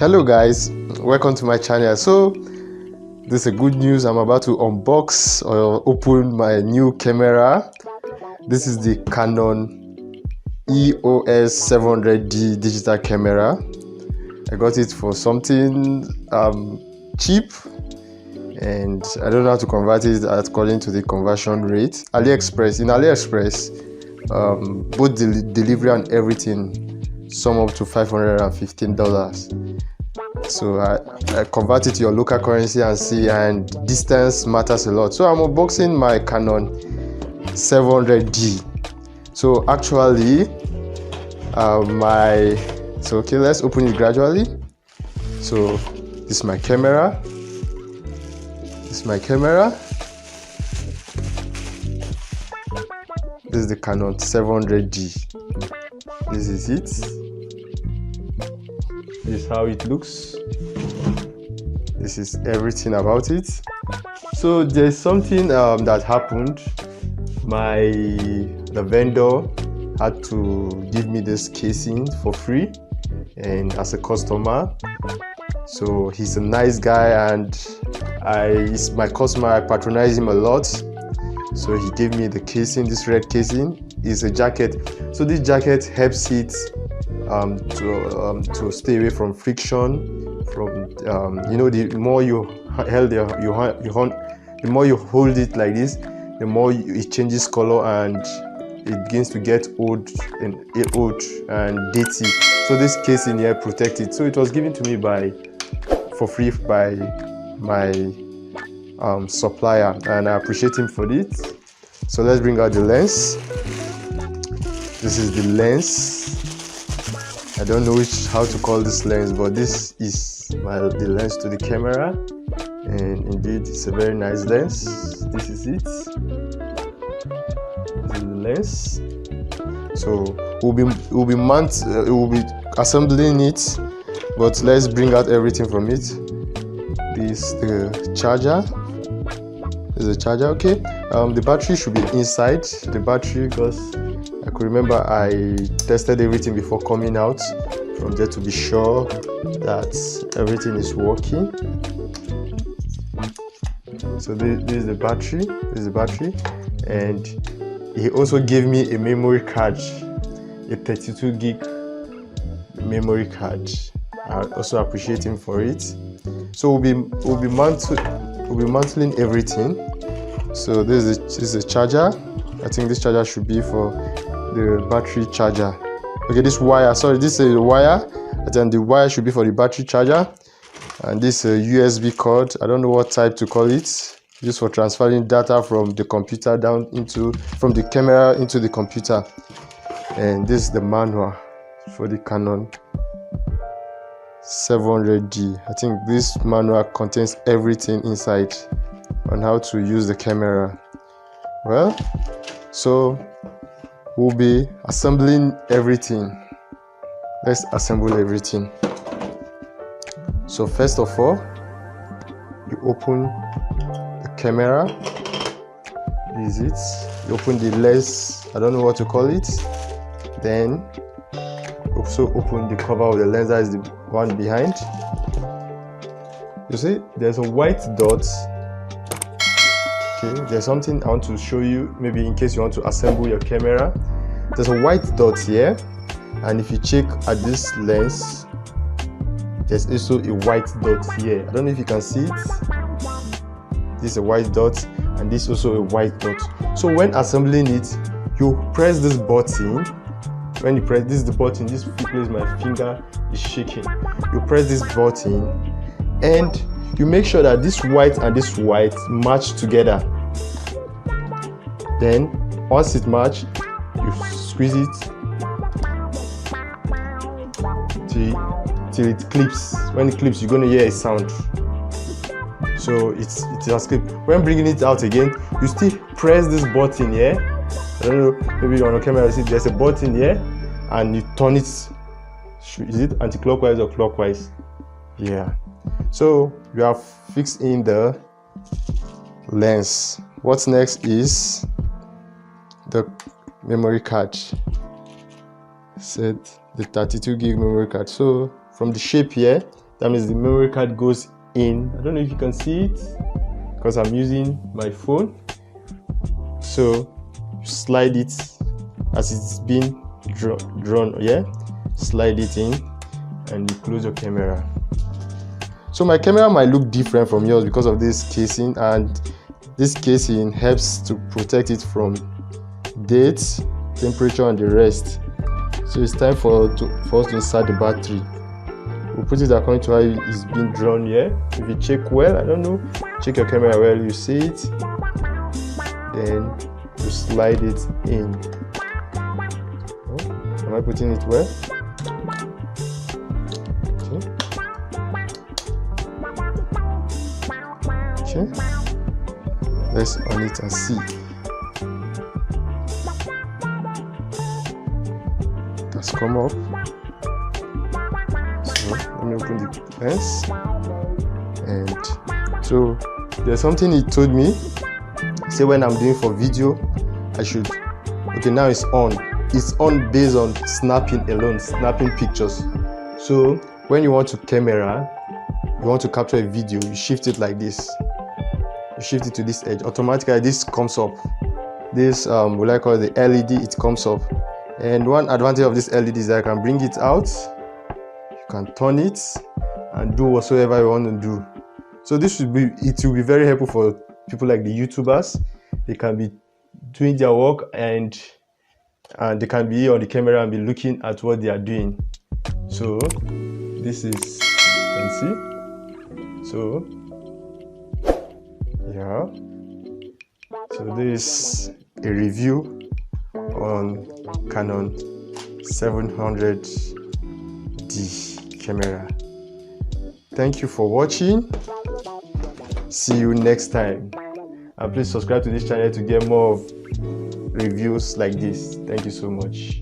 Hello guys, welcome to my channel. So this is good news. I'm about to unbox or open my new camera. This is the Canon EOS 700D digital camera. I got it for something cheap, and I don't know how to convert it according to the conversion rate. In AliExpress, both the delivery and everything sum up to $515. So I convert it to your local currency and see, and distance matters a lot. So I'm unboxing my Canon 700D. So actually okay, let's open it gradually. So this is my camera. This is the Canon 700D. This is it. This is how it looks. This is everything about it. So there's something that happened. The vendor had to give me this casing for free, and as a customer, so he's a nice guy, and he's my customer. I patronize him a lot, so he gave me the casing. This red casing is a jacket. So this jacket helps it to stay away from friction. The more you hold it like this, the more it changes color and it begins to get old and dirty. So this casing here protects it. So it was given to me for free by my supplier, and I appreciate him for it. So let's bring out the lens. This is the lens. I don't know how to call this lens, but this is the lens to the camera, and indeed it's a very nice lens. This is it. This is the lens. So we'll be assembling it, but let's bring out everything from it. This is the charger. This is the charger. Okay. The battery should be inside. The battery, because I could remember I tested everything before coming out from there to be sure that everything is working. So this is the battery. This is the battery, and he also gave me a memory card, a 32 gig memory card. I also appreciate him for it. So we'll be mantling everything. So this is the charger. I think this charger should be for the battery charger. Okay, this wire, sorry, this is the wire, and then the wire should be for the battery charger. And this USB cord, I don't know what type to call it, used for transferring data from the computer from the camera into the computer. And this is the manual for the Canon 700D. I think this manual contains everything inside on how to use the camera. Well, so we'll be assembling everything. Let's assemble everything. So first of all, you open the camera. This is it. You open the lens, I don't know what to call it. Then also open the cover of the lens. That is the one behind. You see there's a white dot. Okay, there's something I want to show you, maybe in case you want to assemble your camera. There's a white dot here, and if you check at this lens, there's also a white dot here. I don't know if you can see it. This is a white dot, and this is also a white dot. So when assembling it, you press this button. When you press, this is the button, this place my finger is shaking. You press this button, and you make sure that this white and this white match together. Then once it matches, you squeeze it till it clips. When it clips, you're going to hear a sound. So it has clipped. When bringing it out again, you still press this button here. I don't know, maybe on the camera you see there's a button here, and you turn it. Is it anti-clockwise or clockwise? Yeah. So you have fixed in the lens. What's next is the memory card. Set the 32 gig memory card. So from the shape here, That means the memory card goes in. I don't know if you can see it because I'm using my phone. So you slide it as it's been drawn, yeah, slide it in and you close your camera. So my camera might look different from yours because of this casing, and this casing helps to protect it from date, temperature and the rest. So it's time for us to insert the battery. We'll put it according to how it's been drawn here. If you check well, I don't know, check your camera well, you see it, then you slide it in. Oh, am I putting it well? Okay. Let's on it and see. That's come up. So let me open the lens. And so there's something he told me. Say when I'm doing for video, I should. Okay, now it's on. It's on based on snapping alone, snapping pictures. So when you want to camera, you want to capture a video, you shift it like this. You shift it to this edge. Automatically, this comes up. This what I call the LED, it comes up. And one advantage of this LED is that I can bring it out. You can turn it and do whatsoever you want to do. So this will be very helpful for people like the YouTubers. They can be doing their work and they can be on the camera and be looking at what they are doing. So this is, you can see. So yeah, so this is a review on Canon 700D camera. Thank you for watching. See you next time, and please subscribe to this channel to get more of reviews like this. Thank you so much.